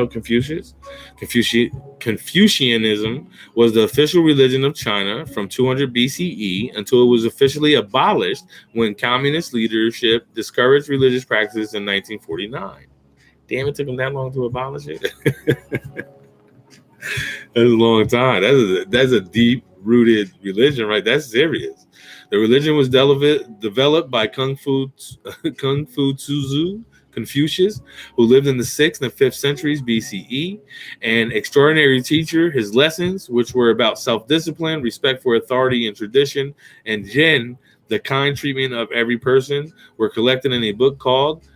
was the official religion of China from 200 BCE until it was officially abolished when communist leadership discouraged religious practices in 1949. Damn, it took them that long to abolish it. That's a long time. That's a deep-rooted religion, right? That's serious. The religion was developed by Confucius, who lived in the 6th and 5th centuries BCE. An extraordinary teacher, his lessons, which were about self-discipline, respect for authority and tradition, and Zen, the kind treatment of every person, were collected in a book called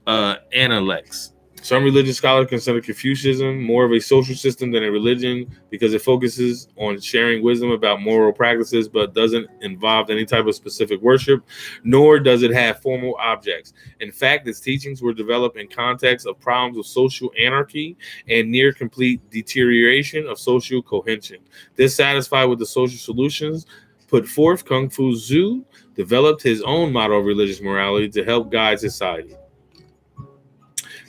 Analects. Some religious scholars consider Confucianism more of a social system than a religion because it focuses on sharing wisdom about moral practices, but doesn't involve any type of specific worship, nor does it have formal objects. In fact, its teachings were developed in context of problems of social anarchy and near complete deterioration of social cohesion. Dissatisfied with the social solutions put forth, Kung Fu Zhu developed his own model of religious morality to help guide society.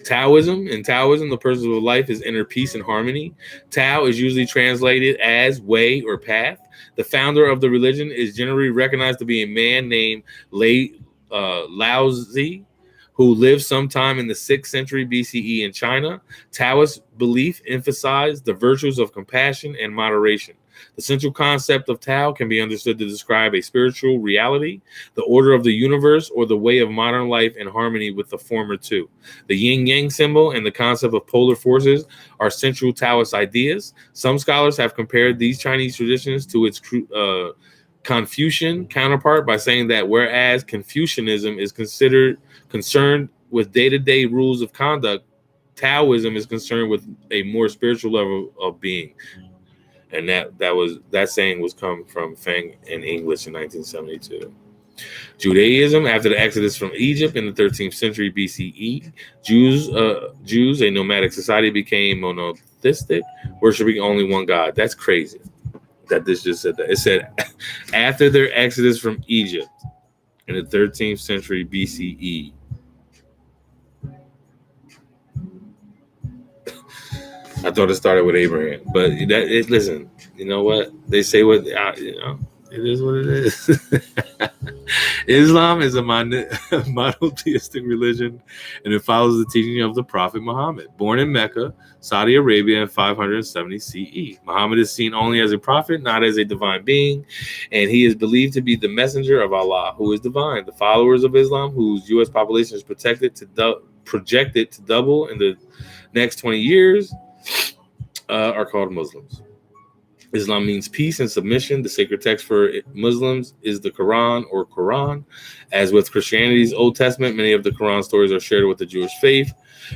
Taoism. In Taoism, the purpose of life is inner peace and harmony. Tao is usually translated as way or path. The founder of the religion is generally recognized to be a man named Lao Tzu, who lived sometime in the 6th century BCE in China. Taoist belief emphasized the virtues of compassion and moderation. The central concept of Tao can be understood to describe a spiritual reality, the order of the universe, or the way of modern life in harmony with the former two. The yin-yang symbol and the concept of polar forces are central Taoist ideas. Some scholars have compared these Chinese traditions to its Confucian counterpart by saying that whereas Confucianism is concerned with day-to-day rules of conduct, Taoism is concerned with a more spiritual level of being. And that saying was come from Feng in English in 1972. Judaism. After the exodus from Egypt in the 13th century BCE, Jews, a nomadic society, became monotheistic, worshiping only one God. That's crazy that this just said that. It said after their exodus from Egypt in the 13th century BCE. I thought it started with Abraham, but listen, you know what? They say what, it is what it is. Islam is a monotheistic religion, and it follows the teaching of the Prophet Muhammad. Born in Mecca, Saudi Arabia in 570 CE. Muhammad is seen only as a prophet, not as a divine being, and he is believed to be the messenger of Allah, who is divine. The followers of Islam, whose U.S. population is projected to double in the next 20 years, are called Muslims. Islam means peace and submission. The sacred text for Muslims is the Quran or Quran. As with Christianity's Old Testament, many of the Quran stories are shared with the Jewish faith.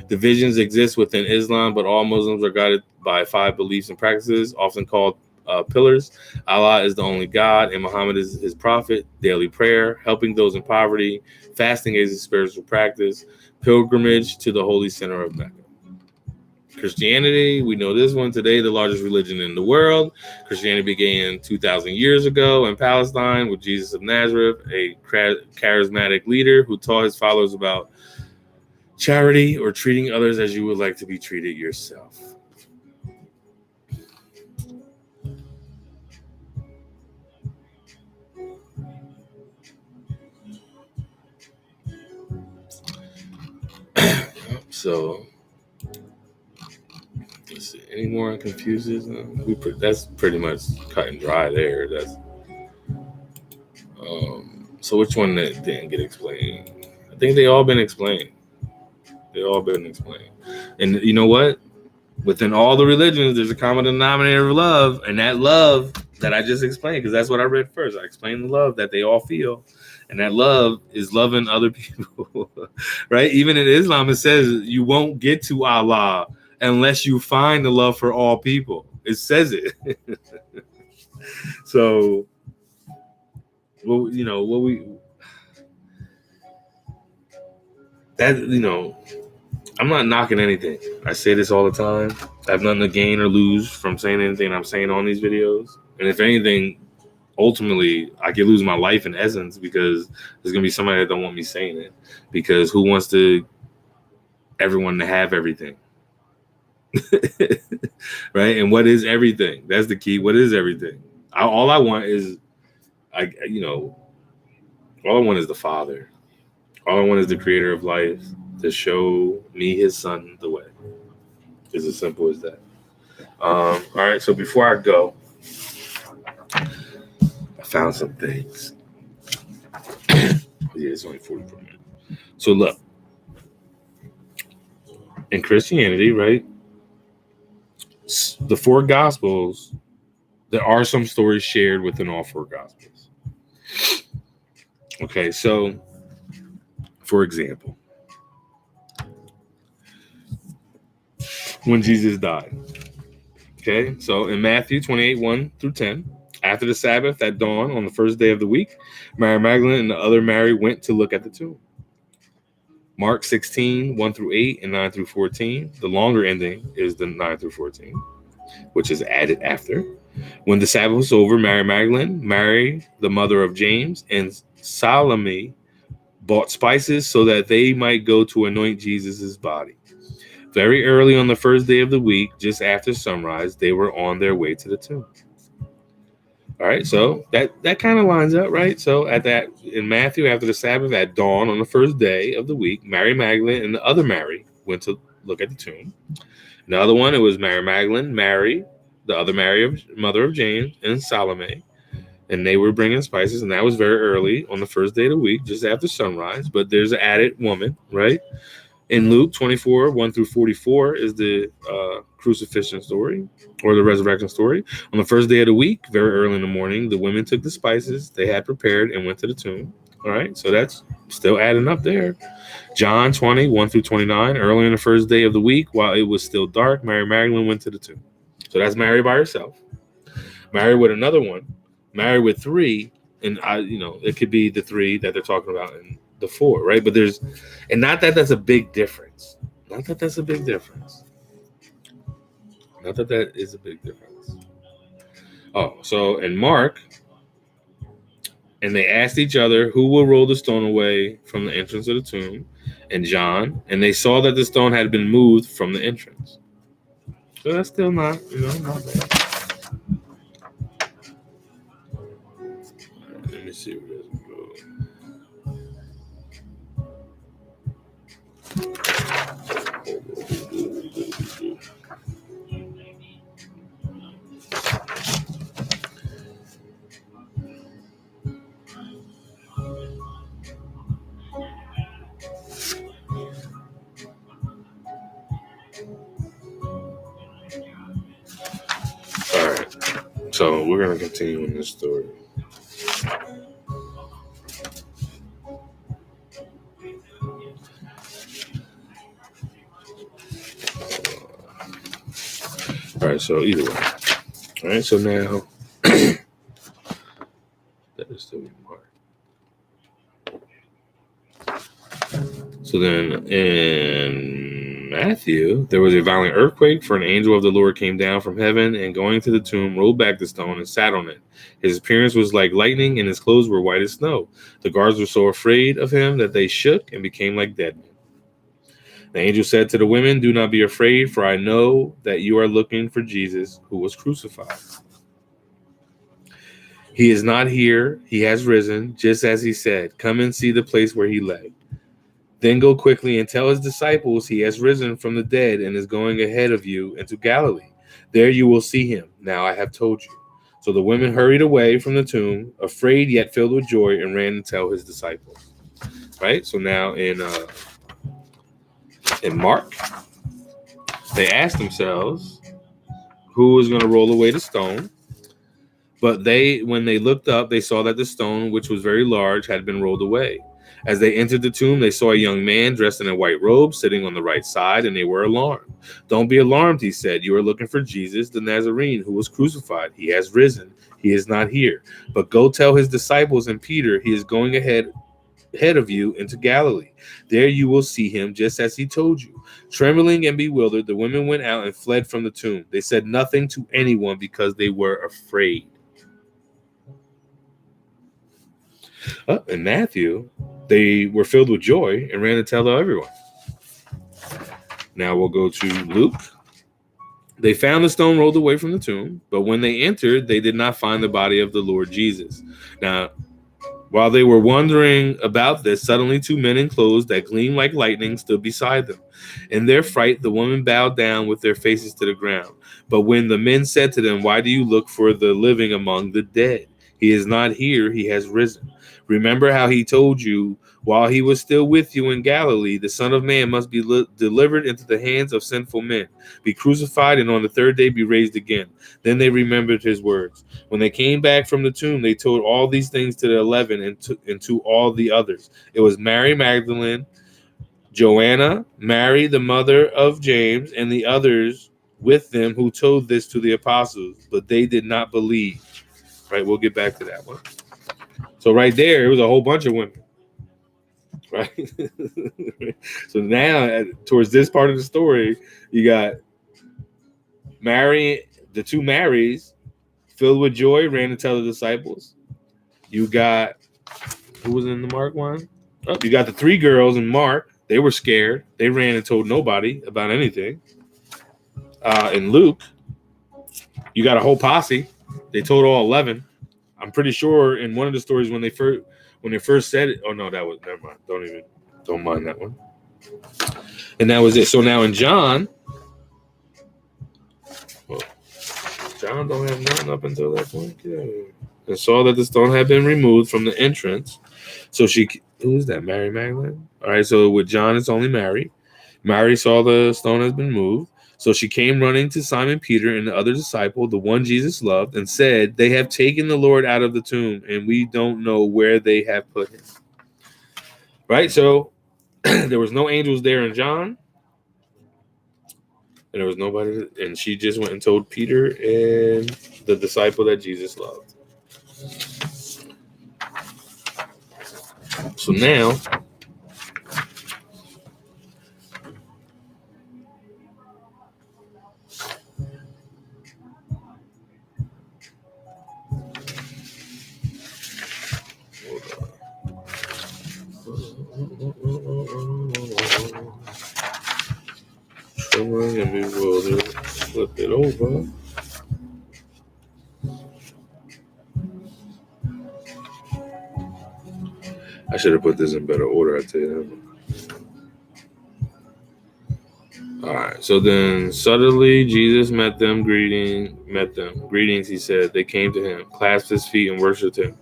Divisions exist within Islam, but all Muslims are guided by 5 beliefs and practices, often called pillars. Allah is the only God, and Muhammad is his prophet. Daily prayer, helping those in poverty, fasting is a spiritual practice, pilgrimage to the holy center of Mecca. Christianity, we know this one today, the largest religion in the world. Christianity began 2,000 years ago in Palestine with Jesus of Nazareth, a charismatic leader who taught his followers about charity or treating others as you would like to be treated yourself. So, let's see, any more on Confucianism? That's pretty much cut and dry there. So which one that didn't get explained? I think they all been explained. And you know what? Within all the religions, there's a common denominator of love, and that love that I just explained, because that's what I read first. I explained the love that they all feel, and that love is loving other people, right? Even in Islam, it says you won't get to Allah unless you find the love for all people. It says it. So, well, I'm not knocking anything. I say this all the time. I have nothing to gain or lose from saying anything I'm saying on these videos. And if anything, ultimately, I could lose my life in essence because there's going to be somebody that don't want me saying it. Because who wants everyone to have everything? Right? And what is everything? That's the key. What is everything? All I want is, all I want is the Father. All I want is the Creator of life to show me his son the way. It's as simple as that. All right, so before I go, I found some things. Yeah, it's only 44 minutes. So look, in Christianity, right, the 4 Gospels, there are some stories shared within all 4 Gospels. Okay, so, for example, when Jesus died. Okay, so in Matthew 28, 1 through 10, after the Sabbath at dawn on the first day of the week, Mary Magdalene and the other Mary went to look at the tomb. Mark 16, 1 through 8 and 9 through 14. The longer ending is the 9 through 14, which is added after. When the Sabbath was over, Mary Magdalene, Mary, the mother of James, and Salome bought spices so that they might go to anoint Jesus' body. Very early on the first day of the week, just after sunrise, they were on their way to the tomb. All right, so that kind of lines up, right? So in Matthew, after the Sabbath at dawn on the first day of the week, Mary Magdalene and the other Mary went to look at the tomb. Another one, it was Mary Magdalene, Mary, the other Mary, mother of James, and Salome, and they were bringing spices, and that was very early on the first day of the week, just after sunrise. But there's an added woman, right? In Luke 24, 1 through 44 is the crucifixion story or the resurrection story. On the first day of the week, very early in the morning, the women took the spices they had prepared and went to the tomb. All right, so that's still adding up there. John 20, 1 through 29, early in the first day of the week, while it was still dark, Mary Magdalene went to the tomb. So that's Mary by herself. Mary with another one. Mary with three, and it could be the three that they're talking about in the four, right? But not that that's a big difference. Not that that's a big difference. Not that that is a big difference. Oh, so in Mark, and they asked each other, who will roll the stone away from the entrance of the tomb? And John, and they saw that the stone had been moved from the entrance. So that's still not bad. Let me see where this goes. All right, so we're going to continue in this story. All right, so either way. All right, so now that is still Mark. So then in Matthew, there was a violent earthquake, for an angel of the Lord came down from heaven and going to the tomb, rolled back the stone and sat on it. His appearance was like lightning and his clothes were white as snow. The guards were so afraid of him that they shook and became like dead men. The angel said to the women, do not be afraid, for I know that you are looking for Jesus who was crucified. He is not here. He has risen, just as he said. Come and see the place where he lay. Then go quickly and tell his disciples he has risen from the dead and is going ahead of you into Galilee. There you will see him. Now I have told you. So the women hurried away from the tomb, afraid yet filled with joy, and ran to tell his disciples. Right? So now in Mark, they asked themselves who was going to roll away the stone. But when they looked up, they saw that the stone, which was very large, had been rolled away. As they entered the tomb, they saw a young man dressed in a white robe sitting on the right side, and they were alarmed. Don't be alarmed, he said. You are looking for Jesus, the Nazarene, who was crucified. He has risen. He is not here. But go tell his disciples and Peter, he is going ahead of you into Galilee. There you will see him, just as he told you. Trembling and bewildered, the women went out and fled from the tomb. They said nothing to anyone because they were afraid. In Matthew, they were filled with joy and ran to tell everyone. Now we'll go to Luke. They found the stone rolled away from the tomb, but when they entered, they did not find the body of the Lord Jesus. Now, while they were wondering about this, suddenly two men in clothes that gleamed like lightning stood beside them. In their fright, the women bowed down with their faces to the ground. But when the men said to them, why do you look for the living among the dead? He is not here, he has risen. Remember how he told you while he was still with you in Galilee, the Son of Man must be delivered into the hands of sinful men, be crucified, and on the third day be raised again. Then they remembered his words. When they came back from the tomb, they told all these things to the 11 and to all the others. It was Mary Magdalene, Joanna, Mary, the mother of James, and the others with them who told this to the apostles, but they did not believe. Right, we'll get back to that one. So right there, it was a whole bunch of women. Right. So now, towards this part of the story, you got Mary, the two Marys, filled with joy, ran to tell the disciples. You got, who was in the Mark one? Oh, you got the three girls in Mark. They were scared. They ran and told nobody about anything. In Luke, you got a whole posse. They told all 11. I'm pretty sure in one of the stories when they first said it. Oh no, that was, never mind. Don't mind that one. And that was it. So now in John, well, John don't have nothing up until that point. Yeah. And saw that the stone had been removed from the entrance. So who is that? Mary Magdalene? All right. So with John, it's only Mary. Mary saw the stone has been moved. So she came running to Simon Peter and the other disciple, the one Jesus loved, and said, "They have taken the Lord out of the tomb, and we don't know where they have put him." Right? So there was no angels there in John. And there was nobody. And she just went and told Peter and the disciple that Jesus loved. So now, and we will flip it over. I should have put this in better order, I tell you that. All right. So then suddenly Jesus met them. Greetings, he said. They came to him, clasped his feet, and worshipped him.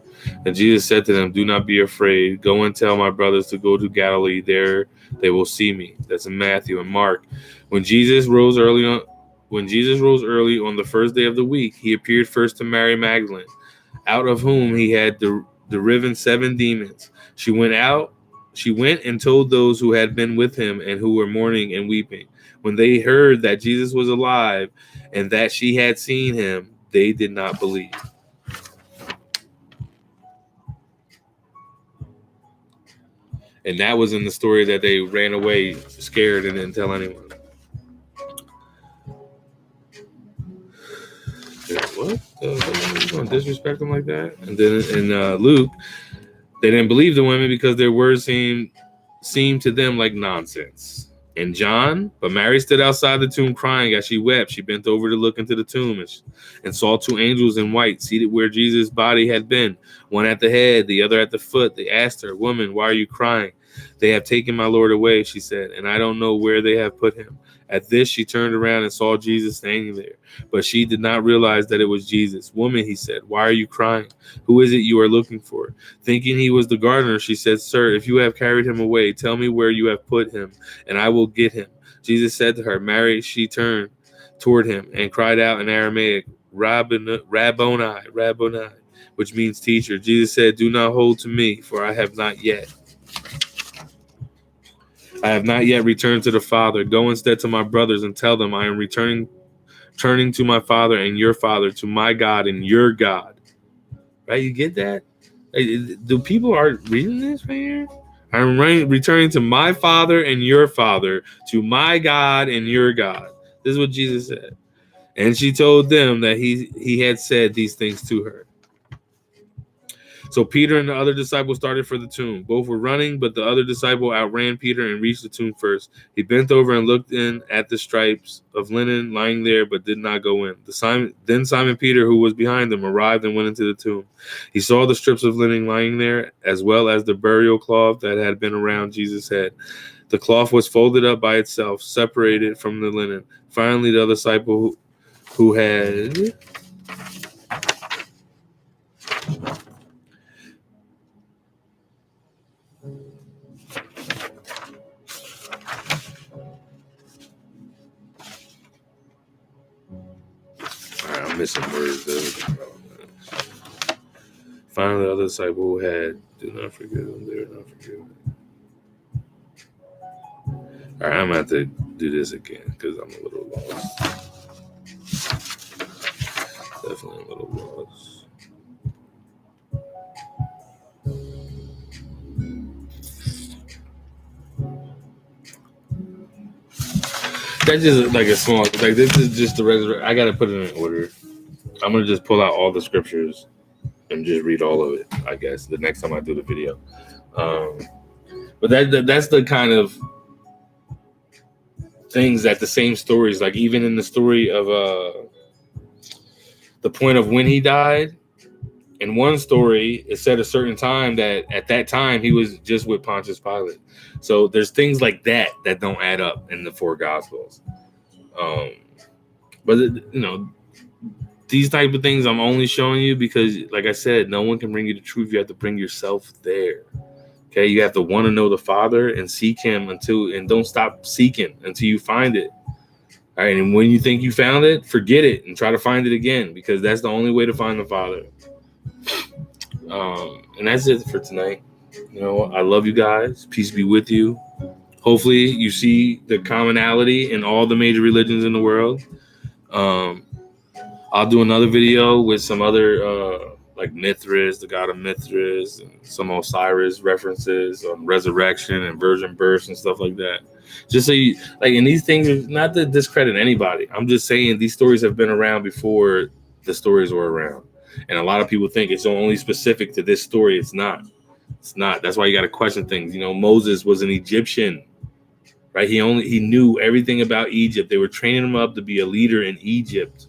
And Jesus said to them, "Do not be afraid. Go and tell my brothers to go to Galilee. There they will see me." That's in Matthew and Mark. When Jesus rose early on the first day of the week, he appeared first to Mary Magdalene, out of whom he had driven 7 demons. She went and told those who had been with him and who were mourning and weeping. When they heard that Jesus was alive and that she had seen him, they did not believe. And that was in the story that they ran away scared and didn't tell anyone. What? You going to disrespect them like that? And then in Luke, they didn't believe the women because their words seemed to them like nonsense. In John, but Mary stood outside the tomb crying. As she wept, she bent over to look into the tomb and saw 2 angels in white seated where Jesus' body had been, one at the head, the other at the foot. They asked her, "Woman, why are you crying?" "They have taken my Lord away," she said, "and I don't know where they have put him." At this, she turned around and saw Jesus standing there, but she did not realize that it was Jesus. "Woman," he said, "why are you crying? Who is it you are looking for?" Thinking he was the gardener, she said, "Sir, if you have carried him away, tell me where you have put him, and I will get him." Jesus said to her, "Mary." She turned toward him and cried out in Aramaic, "Rabboni, Rabboni," which means teacher. Jesus said, "Do not hold to me, for I have not yet returned to the Father. Go instead to my brothers and tell them I am turning to my Father and your Father, to my God and your God." Right? You get that? Do people are reading this right here? "I'm returning to my Father and your Father, to my God and your God." This is what Jesus said. And she told them that he had said these things to her. So Peter and the other disciple started for the tomb. Both were running, but the other disciple outran Peter and reached the tomb first. He bent over and looked in at the stripes of linen lying there, but did not go in. Then Simon Peter, who was behind them, arrived and went into the tomb. He saw the strips of linen lying there, as well as the burial cloth that had been around Jesus' head. The cloth was folded up by itself, separated from the linen. Finally, the other disciple who had... I'm missing words there. Finally, the other disciple who had... Do not forgive them. They are not forgiven. All right, I'm gonna have to do this again because I'm a little lost. Definitely a little lost. That's just like a small, like this is just the resurrection. I gotta put it in order. I'm gonna just pull out all the scriptures and just read all of it, I guess, the next time I do the video. But that's the kind of things that the same stories, like even in the story of the point of when he died, in one story, it said a certain time that at that time he was just with Pontius Pilate. So there's things like that that don't add up in the four Gospels. But these type of things I'm only showing you because, like I said, no one can bring you the truth. You have to bring yourself there. Okay, you have to want to know the Father and seek Him and don't stop seeking until you find it. All right, and when you think you found it, forget it and try to find it again because that's the only way to find the Father. And that's it for tonight. I love you guys. Peace be with you. Hopefully, you see the commonality in all the major religions in the world. I'll do another video with some other like Mithras, the god of Mithras, and some Osiris references on resurrection and virgin births and stuff like that. Just so you and these things, not to discredit anybody. I'm just saying these stories have been around before the stories were around. And a lot of people think it's only specific to this story. It's not. It's not. That's why you got to question things. Moses was an Egyptian, right? He knew everything about Egypt. They were training him up to be a leader in Egypt.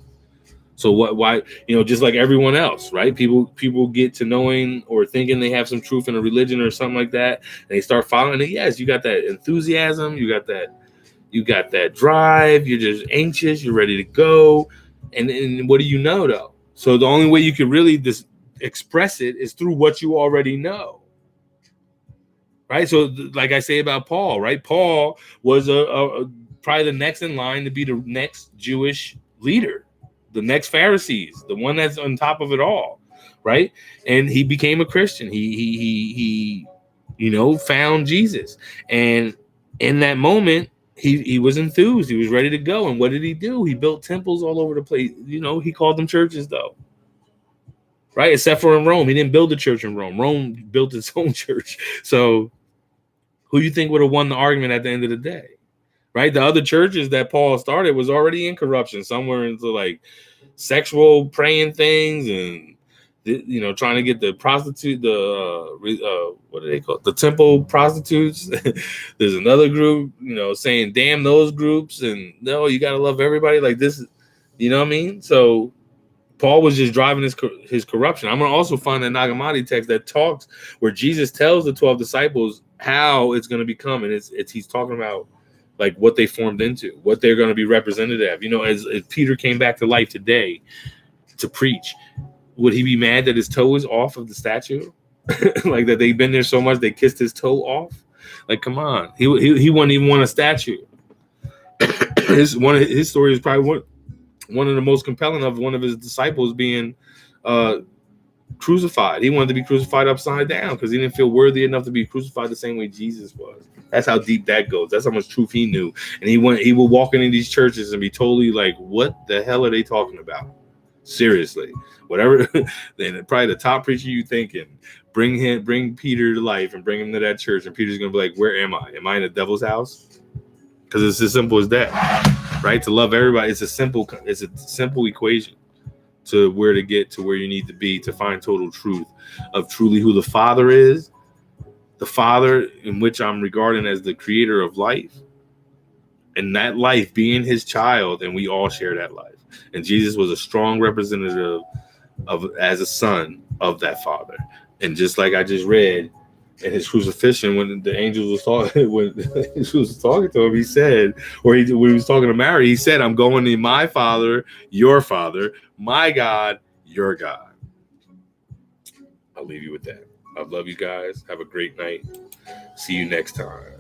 So why, just like everyone else, right? People get to knowing or thinking they have some truth in a religion or something like that, and they start following it. Yes, you got that enthusiasm, you got that drive, you're just anxious, you're ready to go. And what do you know though? So the only way you can really express it is through what you already know. Right? So like I say about Paul, right? Paul was probably the next in line to be the next Jewish leader. The next Pharisees, the one that's on top of it all, right? And he became a Christian. He found Jesus, and in that moment, he was enthused. He was ready to go. And what did he do? He built temples all over the place. He called them churches, though, right? Except for in Rome, he didn't build a church in Rome. Rome built its own church. So, who you think would have won the argument at the end of the day? Right? The other churches that Paul started was already in corruption, somewhere into like sexual praying things and trying to get the prostitute, what do they call it? The temple prostitutes. There's another group, saying damn those groups, and no, you got to love everybody like this. You know what I mean? So Paul was just driving his corruption. I'm going to also find a Nag Hammadi text that talks where Jesus tells the 12 disciples how it's going to become, and he's talking about like what they formed into, what they're going to be representative. As Peter came back to life today to preach, would he be mad that his toe is off of the statue? Like that they've been there so much they kissed his toe off? Like, come on. He wouldn't even want a statue. His story is probably one of the most compelling of one of his disciples being crucified. He wanted to be crucified upside down because he didn't feel worthy enough to be crucified the same way Jesus was. That's how deep that goes. That's how much truth he knew. And he would walk into these churches and be totally like, what the hell are they talking about? Seriously. Whatever. Then probably the top preacher you thinking, bring Peter to life and bring him to that church. And Peter's going to be like, where am I? Am I in the devil's house? Because it's as simple as that, right? To love everybody. It's a simple equation to where to get to where you need to be to find total truth of truly who the Father is, the Father in which I'm regarding as the creator of life, and that life being his child, and we all share that life. And Jesus was a strong representative as a son of that Father. And just like I just read in his crucifixion, when the angels was talking, when he was talking to him, he said, when he was talking to Mary, he said, I'm going to my Father, your Father, my God, your God. I'll leave you with that. I love you guys. Have a great night. See you next time.